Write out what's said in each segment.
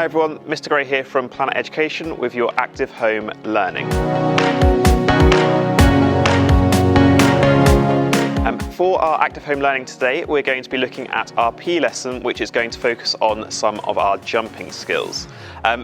everyone, Mr Gray here from Planet Education with your Active Home Learning. For our Active Home Learning today, we're going to be looking at our PE lesson, which is going to focus on some of our jumping skills.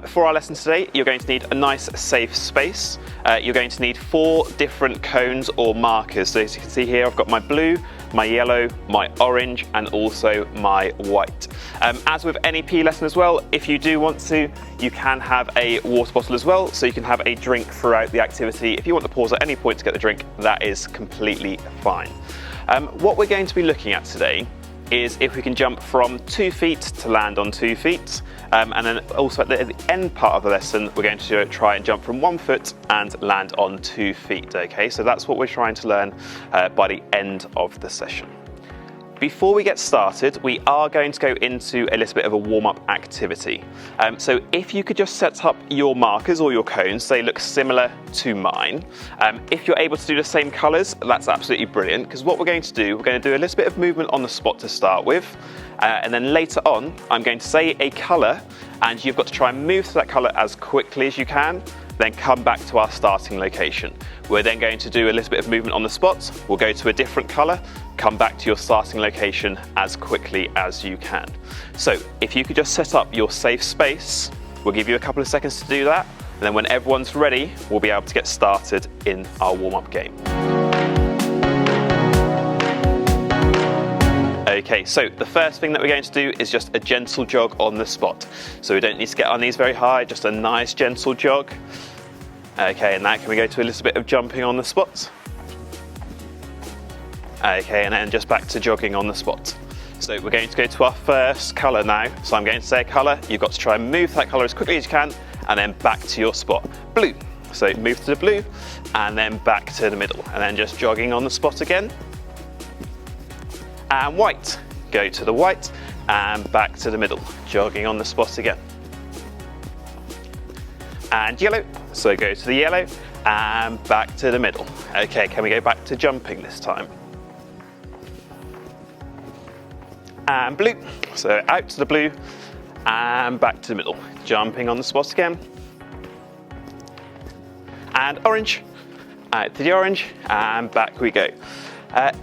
For our lesson today, you're going to need a nice safe space. You're going to need 4 different cones or markers. So as you can see here, I've got my blue, my yellow, my orange, and also my white. As with any PE lesson as well, if you do want to, you can have a water bottle as well, so you can have a drink throughout the activity. If you want to pause at any point to get the drink, that is completely fine. What we're going to be looking at today is if we can jump from 2 feet to land on 2 feet, and then also at the end part of the lesson, we're going to try and jump from 1 foot and land on 2 feet. Okay, so that's what we're trying to learn by the end of the session. Before we get started, we are going to go into a little bit of a warm-up activity. So if you could just set up your markers or your cones, they look similar to mine. If you're able to do the same colours, that's absolutely brilliant, because what we're going to do a little bit of movement on the spot to start with, and then later on, I'm going to say a colour, and you've got to try and move to that colour as quickly as you can, then come back to our starting location. We're then going to do a little bit of movement on the spot. We'll go to a different colour, come back to your starting location as quickly as you can. So if you could just set up your safe space, we'll give you a couple of seconds to do that, and then when everyone's ready, we'll be able to get started in our warm-up game. Okay, so the first thing that we're going to do is just a gentle jog on the spot. So we don't need to get our knees very high, just a nice gentle jog. Okay, and now can we go to a little bit of jumping on the spot? Okay, and then just back to jogging on the spot. So we're going to go to our first colour now. So I'm going to say a colour, you've got to try and move that colour as quickly as you can, and then back to your spot. Blue. So move to the blue, and then back to the middle, and then just jogging on the spot again. And white, go to the white and back to the middle, jogging on the spot again. And yellow, so go to the yellow and back to the middle. Okay, can we go back to jumping this time? And blue, so out to the blue and back to the middle, jumping on the spot again. And orange, out to the orange and back we go.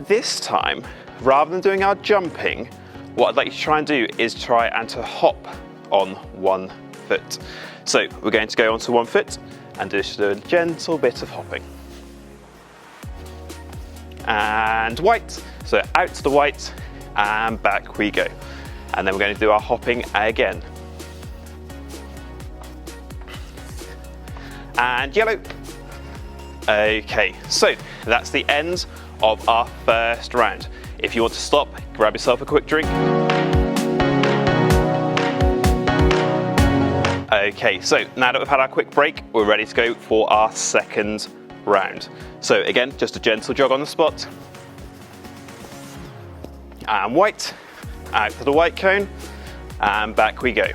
This time, rather than doing our jumping, what I'd like you to try and do is try and to hop on 1 foot. So we're going to go onto 1 foot and just do a gentle bit of hopping. And white, so out to the white and back we go. And then we're going to do our hopping again. And yellow. Okay, so that's the end of our first round. If you want to stop, grab yourself a quick drink. Okay, so now that we've had our quick break, we're ready to go for our second round. So again, just a gentle jog on the spot. And white, out to the white cone, and back we go.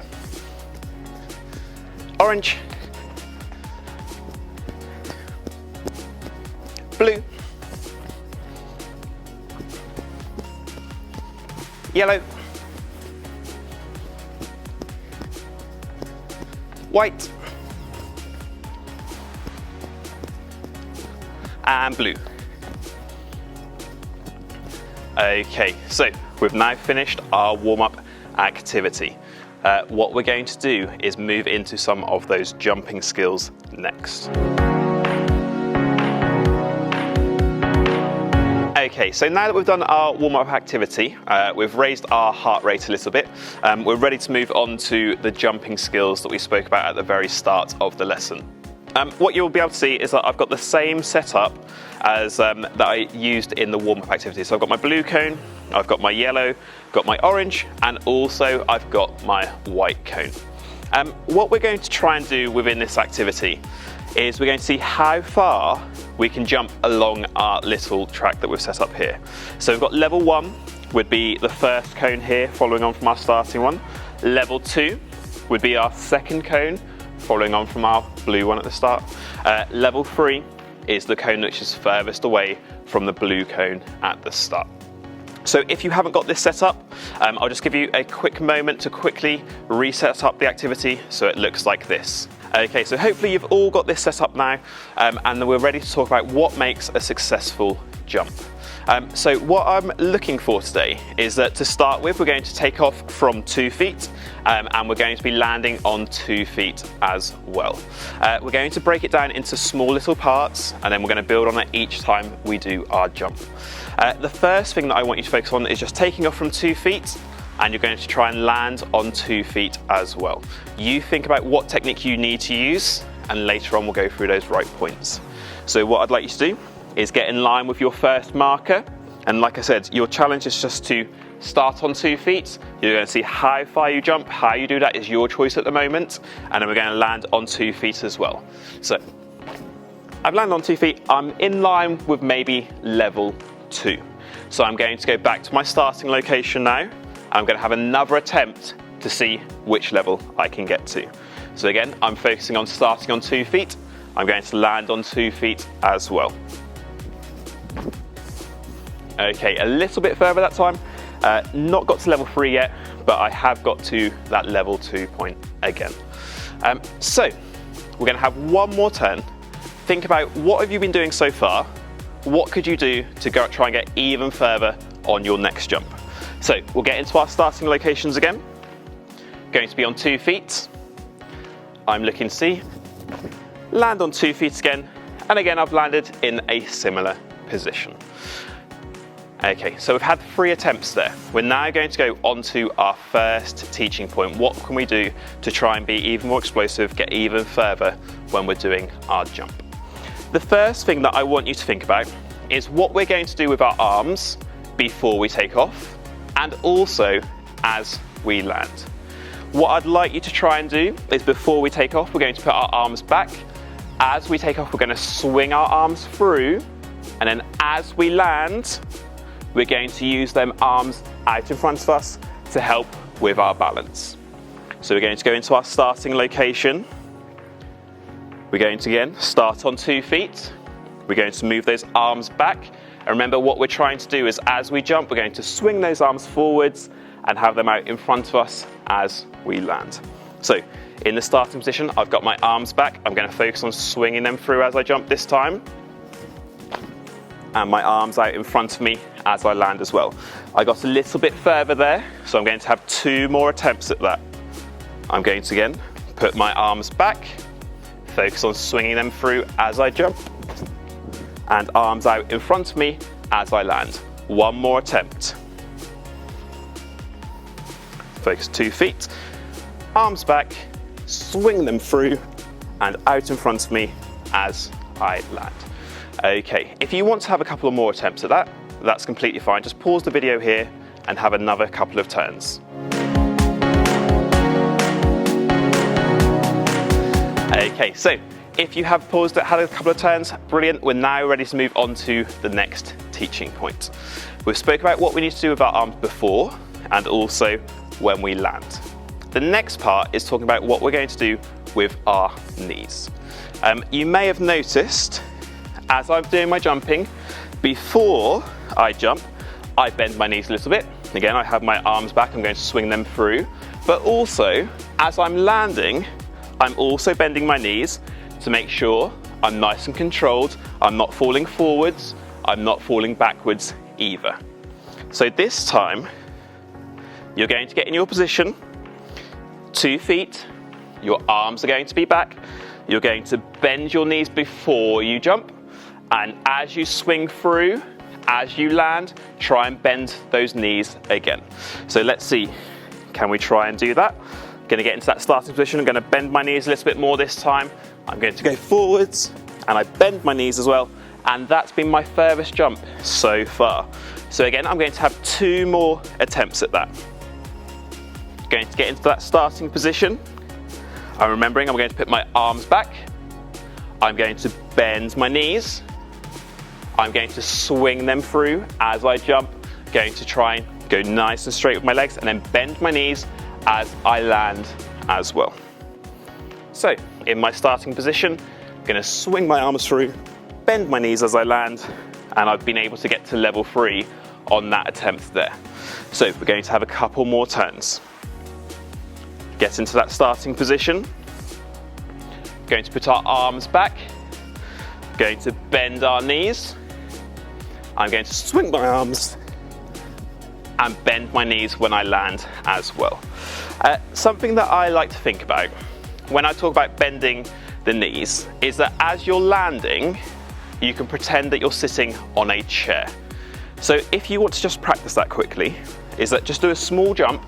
Orange. Blue. Yellow, white, and blue. Okay, so we've now finished our warm-up activity. What we're going to do is move into some of those jumping skills next. Okay, so now that we've done our warm-up activity, we've raised our heart rate a little bit, we're ready to move on to the jumping skills that we spoke about at the very start of the lesson. What you'll be able to see is that I've got the same setup as that I used in the warm-up activity. So I've got my blue cone, I've got my yellow, got my orange, and also I've got my white cone. What we're going to try and do within this activity is we're going to see how far we can jump along our little track that we've set up here. So we've got level 1 would be the first cone here, following on from our starting one. Level 2 would be our second cone, following on from our blue one at the start. Level 3 is the cone which is furthest away from the blue cone at the start. So if you haven't got this set up, I'll just give you a quick moment to quickly reset up the activity so it looks like this. Okay, so hopefully you've all got this set up now, and then we're ready to talk about what makes a successful jump. So what I'm looking for today is that to start with, we're going to take off from 2 feet, and we're going to be landing on 2 feet as well. We're going to break it down into small little parts, and then we're going to build on it each time we do our jump. The first thing that I want you to focus on is just taking off from 2 feet, and you're going to try and land on 2 feet as well. You think about what technique you need to use, and later on we'll go through those right points. So what I'd like you to do is get in line with your first marker, and like I said, your challenge is just to start on 2 feet. You're going to see how far you jump. How you do that is your choice at the moment, and then we're going to land on 2 feet as well. So I've landed on 2 feet. I'm in line with maybe level 2. So I'm going to go back to my starting location now. I'm going to have another attempt to see which level I can get to. So again, I'm focusing on starting on 2 feet. I'm going to land on 2 feet as well. Okay, a little bit further that time. Not got to level 3 yet, but I have got to that level 2 point again. So we're going to have one more turn. Think about what have you been doing so far? What could you do to go try and get even further on your next jump? So we'll get into our starting locations again. Going to be on 2 feet. I'm looking to see. Land on 2 feet again. And again, I've landed in a similar position. Okay, so we've had 3 attempts there. We're now going to go on to our first teaching point. What can we do to try and be even more explosive, get even further when we're doing our jump? The first thing that I want you to think about is what we're going to do with our arms before we take off, and also as we land. What I'd like you to try and do is before we take off, we're going to put our arms back. As we take off, we're going to swing our arms through, and then as we land, we're going to use them arms out in front of us to help with our balance. So we're going to go into our starting location. We're going to again start on 2 feet. We're going to move those arms back. And remember, what we're trying to do is as we jump, we're going to swing those arms forwards and have them out in front of us as we land. So in the starting position, I've got my arms back. I'm going to focus on swinging them through as I jump this time. And my arms out in front of me as I land as well. I got a little bit further there, so I'm going to have 2 more attempts at that. I'm going to again put my arms back, focus on swinging them through as I jump, and arms out in front of me as I land. 1 more attempt. Focus 2 feet, arms back, swing them through, and out in front of me as I land. Okay, if you want to have a couple of more attempts at that, that's completely fine. Just pause the video here and have another couple of turns. Okay, so if you have paused it, had a couple of turns, brilliant. We're now ready to move on to the next teaching point. We've spoke about what we need to do with our arms before and also when we land. The next part is talking about what we're going to do with our knees. You may have noticed as I'm doing my jumping, before I jump, I bend my knees a little bit. Again, I have my arms back, I'm going to swing them through. But also, as I'm landing, I'm also bending my knees to make sure I'm nice and controlled, I'm not falling forwards, I'm not falling backwards either. So this time, you're going to get in your position, 2 feet, your arms are going to be back, you're going to bend your knees before you jump, and as you swing through, as you land, try and bend those knees again. So let's see, can we try and do that? I'm going to get into that starting position. I'm going to bend my knees a little bit more this time. I'm going to go forwards, and I bend my knees as well. And that's been my furthest jump so far. So again, I'm going to have 2 more attempts at that. Going to get into that starting position. I'm remembering I'm going to put my arms back. I'm going to bend my knees. I'm going to swing them through as I jump, going to try and go nice and straight with my legs and then bend my knees as I land as well. So in my starting position, I'm going to swing my arms through, bend my knees as I land, and I've been able to get to level 3 on that attempt there. So we're going to have a couple more turns. Get into that starting position. Going to put our arms back. Going to bend our knees. I'm going to swing my arms and bend my knees when I land as well. Something that I like to think about when I talk about bending the knees is that as you're landing, you can pretend that you're sitting on a chair. So if you want to just practice that quickly, is that just do a small jump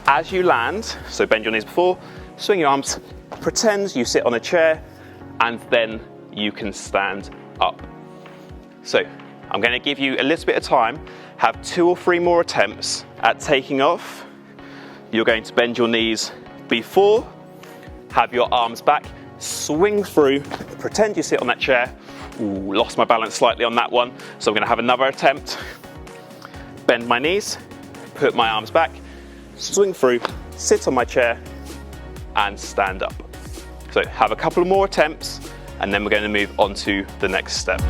as you land, so bend your knees before, swing your arms, pretend you sit on a chair, and then you can stand up. So I'm going to give you a little bit of time, have 2 or 3 more attempts at taking off. You're going to bend your knees before, have your arms back, swing through, pretend you sit on that chair. Ooh, lost my balance slightly on that one, so I'm going to have another attempt. Bend my knees, put my arms back, swing through, sit on my chair, and stand up. So have a couple more attempts, and then we're going to move on to the next step.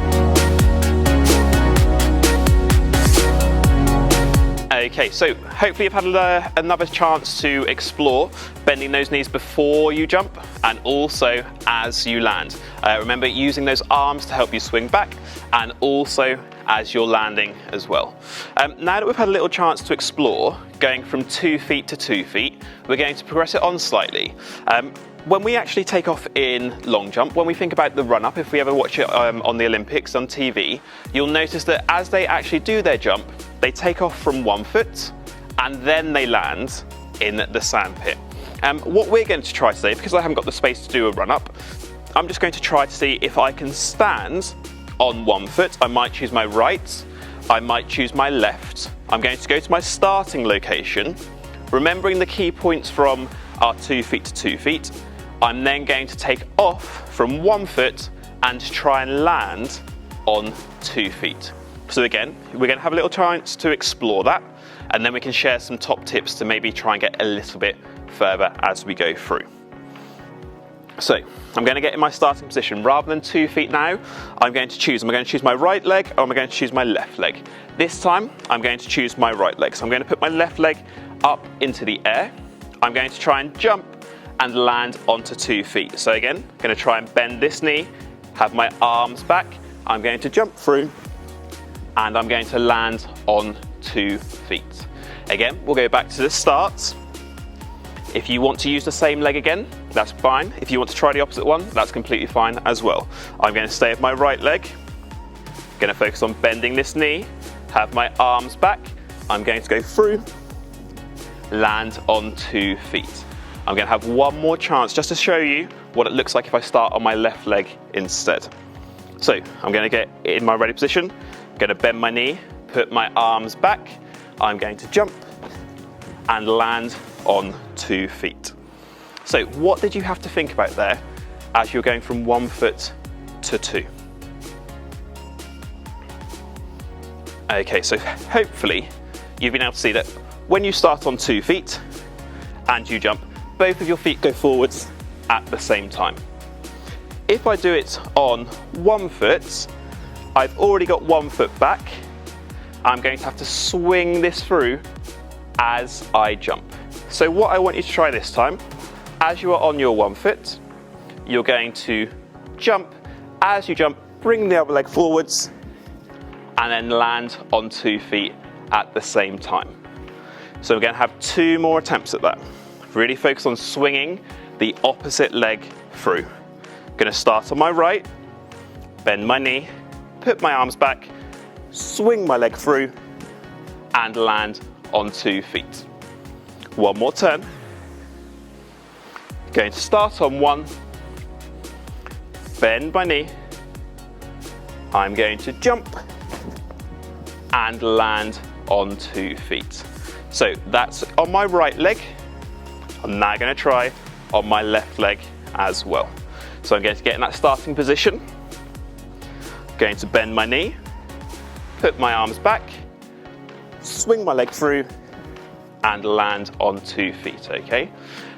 Okay, so hopefully you've had another chance to explore bending those knees before you jump and also as you land. Remember using those arms to help you swing back and also as you're landing as well. Now that we've had a little chance to explore going from 2 feet to 2 feet, we're going to progress it on slightly. When we actually take off in long jump, when we think about the run up, if we ever watch it on the Olympics on TV, you'll notice that as they actually do their jump, they take off from 1 foot and then they land in the sandpit. What we're going to try today, because I haven't got the space to do a run up, I'm just going to try to see if I can stand on 1 foot. I might choose my right, I might choose my left. I'm going to go to my starting location, remembering the key points from our 2 feet to 2 feet. I'm then going to take off from 1 foot and try and land on 2 feet. So again, we're going to have a little chance to explore that, and then we can share some top tips to maybe try and get a little bit further as we go through. So I'm going to get in my starting position. Rather than 2 feet now, I'm going to choose my right leg or I'm going to choose my left leg. This time, I'm going to choose my right leg. So I'm going to put my left leg up into the air. I'm going to try and jump and land onto 2 feet. So again, I'm going to try and bend this knee, have my arms back. I'm going to jump through and I'm going to land on 2 feet. Again, we'll go back to the start. If you want to use the same leg again, that's fine. If you want to try the opposite one, that's completely fine as well. I'm going to stay with my right leg. I'm going to focus on bending this knee, have my arms back. I'm going to go through, land on 2 feet. I'm going to have one more chance just to show you what it looks like if I start on my left leg instead. So I'm going to get in my ready position, I'm going to bend my knee, put my arms back. I'm going to jump and land on 2 feet. So what did you have to think about there as you're going from 1 foot to 2? Okay, so hopefully you've been able to see that when you start on 2 feet and you jump, both of your feet go forwards at the same time. If I do it on 1 foot, I've already got 1 foot back. I'm going to have to swing this through as I jump. So what I want you to try this time, as you are on your 1 foot, you're going to jump. As you jump, bring the other leg forwards and then land on 2 feet at the same time. So we're going to have 2 more attempts at that. Really focus on swinging the opposite leg through. I'm going to start on my right, bend my knee, put my arms back, swing my leg through and land on 2 feet. One more turn. Going to start on 1, bend my knee. I'm going to jump and land on 2 feet. So that's on my right leg. I'm now going to try on my left leg as well. So I'm going to get in that starting position. Going to bend my knee, put my arms back, swing my leg through and land on 2 feet, okay?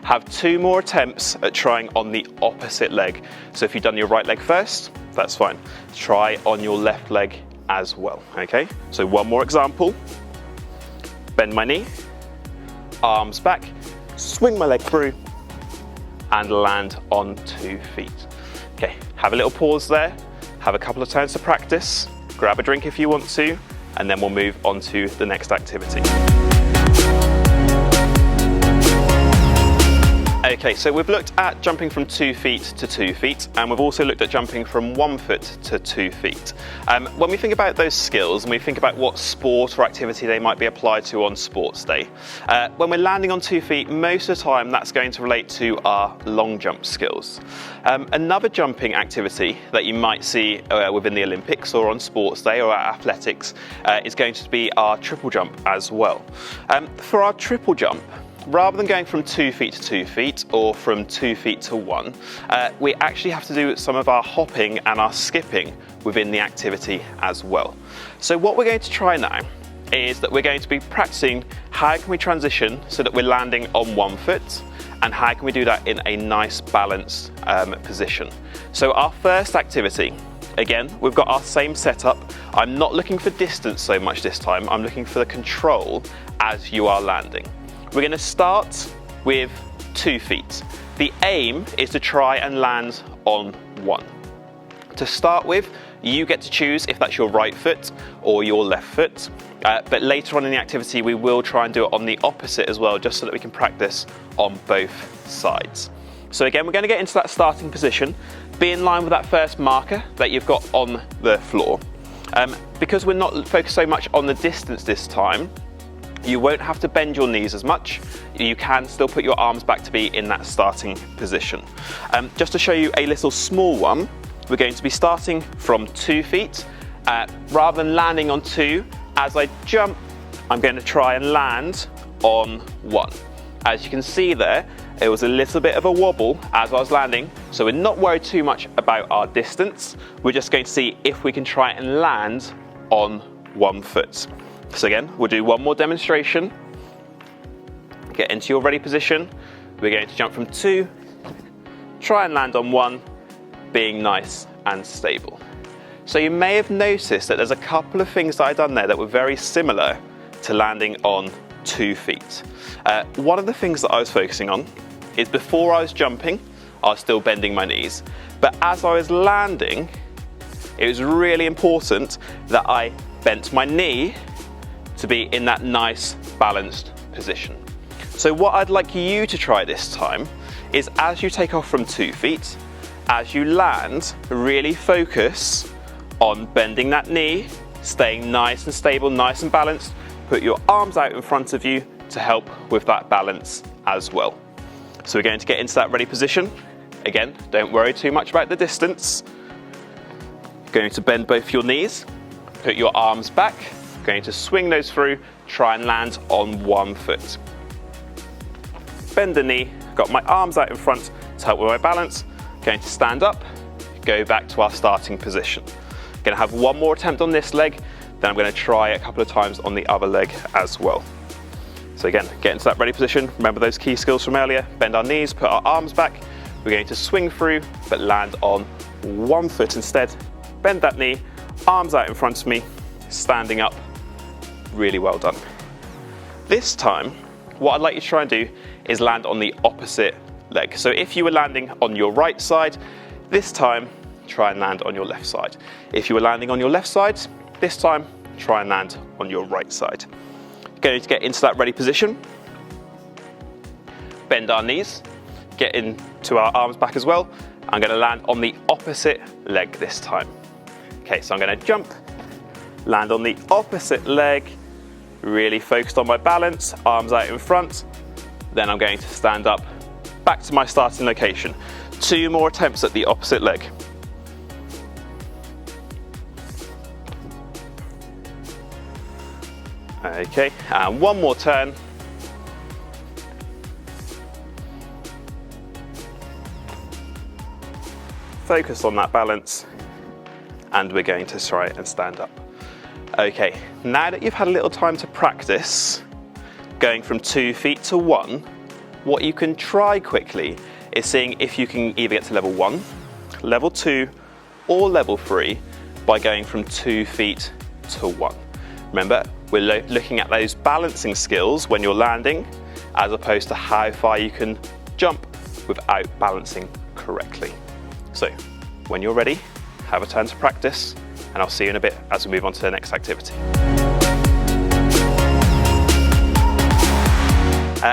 Have 2 more attempts at trying on the opposite leg. So if you've done your right leg first, that's fine. Try on your left leg as well, okay? So one more example. Bend my knee, arms back, swing my leg through, and land on 2 feet. Okay, have a little pause there, have a couple of turns to practice, grab a drink if you want to, and then we'll move on to the next activity. Okay, so we've looked at jumping from 2 feet to 2 feet, and we've also looked at jumping from 1 foot to 2 feet. When we think about those skills and we think about what sport or activity they might be applied to on sports day, when we're landing on 2 feet, most of the time that's going to relate to our long jump skills. Another jumping activity that you might see within the Olympics or on sports day or at athletics is going to be our triple jump as well. For our triple jump, rather than going from 2 feet to 2 feet or from 2 feet to 1, we actually have to do some of our hopping and our skipping within the activity as well. So what we're going to try now is that we're going to be practicing how can we transition so that we're landing on 1 foot, and how can we do that in a nice balanced position. So our first activity, again, we've got our same setup. I'm not looking for distance so much this time, I'm looking for the control as you are landing. We're going to start with 2 feet. The aim is to try and land on 1. To start with, you get to choose if that's your right foot or your left foot, but later on in the activity we will try and do it on the opposite as well, just so that we can practice on both sides. So again, we're going to get into that starting position. Be in line with that first marker that you've got on the floor. Because we're not focused so much on the distance this time, you won't have to bend your knees as much. You can still put your arms back to be in that starting position. Just to show you a little small one, we're going to be starting from 2 feet. Rather than landing on 2, as I jump, I'm going to try and land on 1. As you can see there, it was a little bit of a wobble as I was landing, so we're not worried too much about our distance. We're just going to see if we can try and land on 1 foot. So again, we'll do one more demonstration. Get into your ready position. We're going to jump from 2, try and land on 1, being nice and stable. So you may have noticed that there's a couple of things that I've done there that were very similar to landing on 2 feet. One of the things that I was focusing on is before I was jumping, I was still bending my knees. But as I was landing, it was really important that I bent my knee to be in that nice balanced position. So what I'd like you to try this time is, as you take off from 2 feet, as you land, really focus on bending that knee, staying nice and stable, nice and balanced. Put your arms out in front of you to help with that balance as well. So we're going to get into that ready position. Again, don't worry too much about the distance. Going to bend both your knees, put your arms back, going to swing those through, try and land on 1 foot. Bend the knee, got my arms out in front to help with my balance. Going to stand up, go back to our starting position. Going to have one more attempt on this leg, then I'm going to try a couple of times on the other leg as well. So again, get into that ready position. Remember those key skills from earlier. Bend our knees, put our arms back. We're going to swing through, but land on 1 foot instead. Bend that knee, arms out in front of me, standing up. Really well done. This time, what I'd like you to try and do is land on the opposite leg. So if you were landing on your right side, this time, try and land on your left side. If you were landing on your left side, this time, try and land on your right side. Going to get into that ready position. Bend our knees, get into our arms back as well. I'm going to land on the opposite leg this time. Okay, so I'm going to jump, land on the opposite leg, really focused on my balance, arms out in front. Then I'm going to stand up, back to my starting location. 2 more attempts at the opposite leg. Okay, and one more turn. Focus on that balance, and we're going to try and stand up. Okay, now that you've had a little time to practice going from 2 feet to 1, what you can try quickly is seeing if you can either get to level 1, level 2, or level 3 by going from 2 feet to 1. Remember, we're looking at those balancing skills when you're landing, as opposed to how far you can jump without balancing correctly. So, when you're ready, have a turn to practice, and I'll see you in a bit as we move on to the next activity.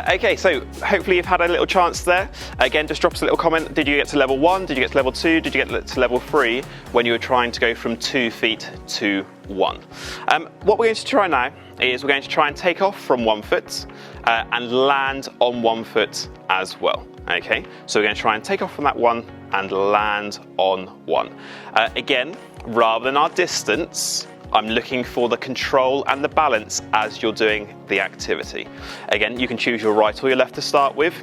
Okay, so hopefully you've had a little chance there. Again, just drop us a little comment. Did you get to level 1? Did you get to level 2? Did you get to level 3 when you were trying to go from 2 feet to 1? What we're going to try now is we're going to try and take off from 1 foot and land on 1 foot as well. Okay, so we're going to try and take off from that 1 and land on 1. Again, rather than our distance, I'm looking for the control and the balance as you're doing the activity. Again, you can choose your right or your left to start with.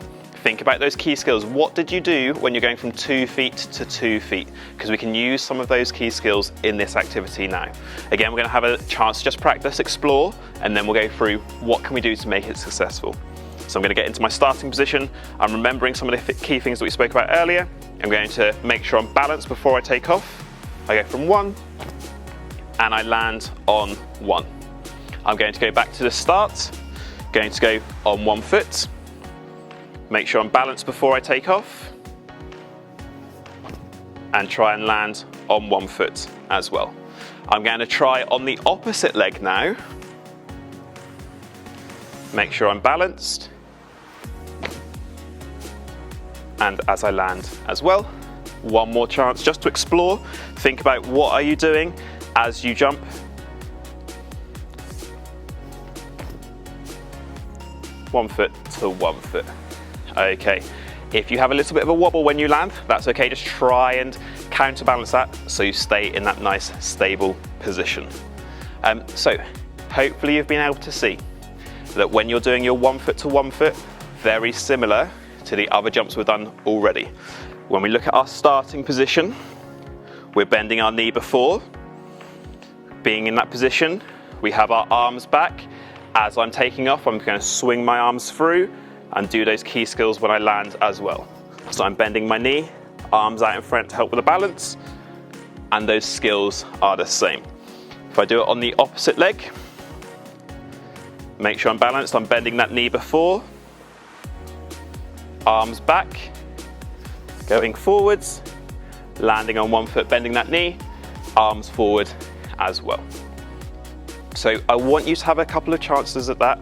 Think about those key skills. What did you do when you're going from 2 feet to 2 feet? Because we can use some of those key skills in this activity now. Again, we're going to have a chance to just practice, explore, and then we'll go through what can we do to make it successful. So I'm going to get into my starting position. I'm remembering some of the key things that we spoke about earlier. I'm going to make sure I'm balanced before I take off. I go from 1, and I land on 1. I'm going to go back to the start, going to go on 1 foot, make sure I'm balanced before I take off, and try and land on 1 foot as well. I'm going to try on the opposite leg now, make sure I'm balanced, and as I land as well. One more chance just to explore, think about what are you doing as you jump. One foot to 1 foot. Okay, if you have a little bit of a wobble when you land, that's okay, just try and counterbalance that so you stay in that nice stable position. So hopefully you've been able to see that when you're doing your 1 foot to 1 foot, very similar to the other jumps we've done already. When we look at our starting position, we're bending our knee before. Being in that position, we have our arms back. As I'm taking off, I'm going to swing my arms through and do those key skills when I land as well. So I'm bending my knee, arms out in front to help with the balance, and those skills are the same. If I do it on the opposite leg, make sure I'm balanced, I'm bending that knee before, arms back, going forwards, landing on 1 foot, bending that knee, arms forward as well. So I want you to have a couple of chances at that.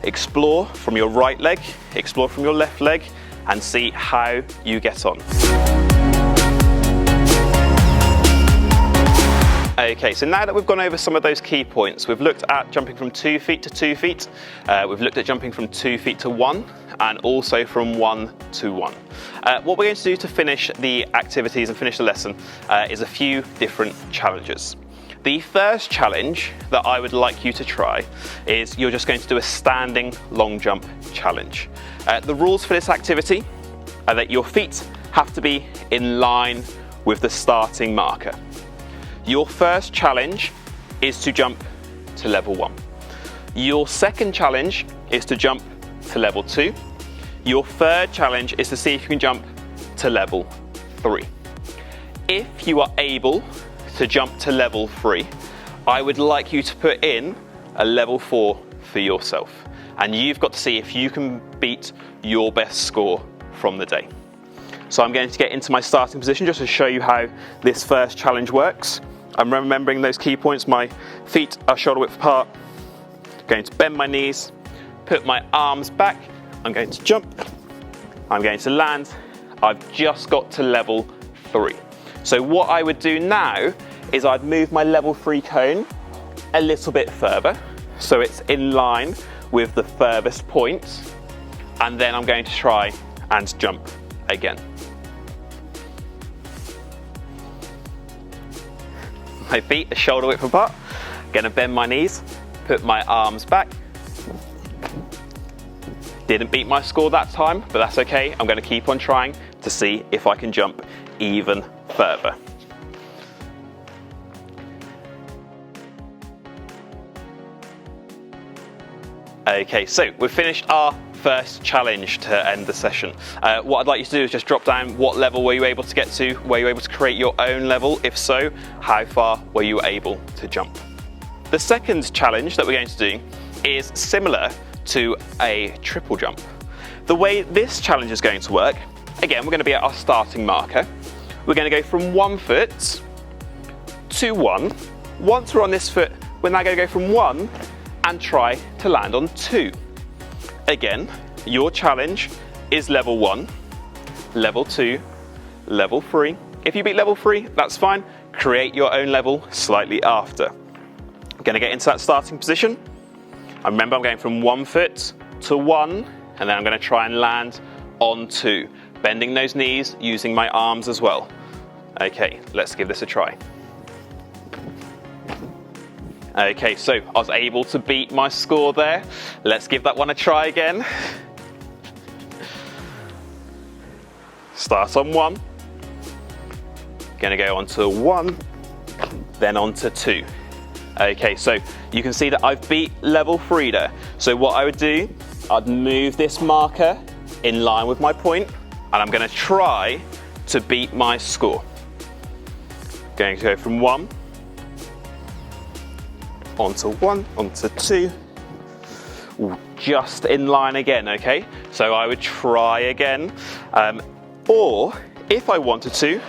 Explore from your right leg, explore from your left leg, and see how you get on. Okay, so now that we've gone over some of those key points, we've looked at jumping from 2 feet to 2 feet, we've looked at jumping from 2 feet to 1, and also from 1 to 1. What we're going to do to finish the activities and finish the lesson is a few different challenges. The first challenge that I would like you to try is you're just going to do a standing long jump challenge. The rules for this activity are that your feet have to be in line with the starting marker. Your first challenge is to jump to level 1. Your second challenge is to jump to level 2. Your third challenge is to see if you can jump to level 3. If you are able to jump to level 3, I would like you to put in a level 4 for yourself. And you've got to see if you can beat your best score from the day. So I'm going to get into my starting position just to show you how this first challenge works. I'm remembering those key points. My feet are shoulder width apart. I'm going to bend my knees, put my arms back. I'm going to jump. I'm going to land. I've just got to level 3. So what I would do now is I'd move my level 3 cone a little bit further so it's in line with the furthest point, and then I'm going to try and jump again. My feet are shoulder width apart. Going to bend my knees, put my arms back. Didn't beat my score that time, but that's okay. I'm going to keep on trying to see if I can jump even further. Okay, so we've finished our first challenge to end the session. What I'd like you to do is just drop down what level were you able to get to, were you able to create your own level? If so, how far were you able to jump? The second challenge that we're going to do is similar to a triple jump. The way this challenge is going to work, again, we're going to be at our starting marker. We're going to go from 1 foot to 1. Once we're on this foot, we're now going to go from 1 and try to land on 2. Again, your challenge is level 1, level 2, level 3. If you beat level 3, that's fine. Create your own level slightly after. I'm going to get into that starting position. And remember, I'm going from 1 foot to 1, and then I'm going to try and land on 2. Bending those knees, using my arms as well. Okay, let's give this a try. Okay, so I was able to beat my score there. Let's give that one a try again. Start on 1. Going to go on to 1, then on to 2. Okay, so you can see that I've beat level 3 there. So what I would do, I'd move this marker in line with my point, and I'm going to try to beat my score. Going to go from 1, onto 1, onto 2. Ooh, just in line again, okay? So I would try again. Or if I wanted to,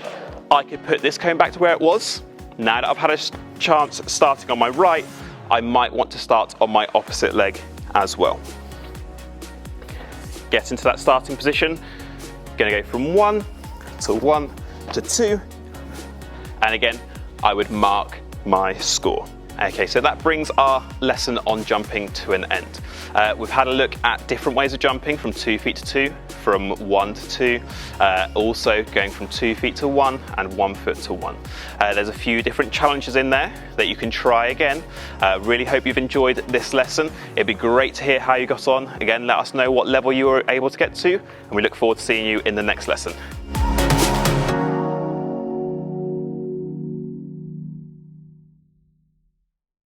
I could put this cone back to where it was. Now that I've had a chance starting on my right, I might want to start on my opposite leg as well. Get into that starting position. Gonna go from 1 to 1 to 2. And again, I would mark my score. Okay, so that brings our lesson on jumping to an end. We've had a look at different ways of jumping from 2 feet to 2, from 1 to 2, also going from 2 feet to 1 and 1 foot to 1. There's a few different challenges in there that you can try again. Really hope you've enjoyed this lesson. It'd be great to hear how you got on. Again, let us know what level you were able to get to, and we look forward to seeing you in the next lesson.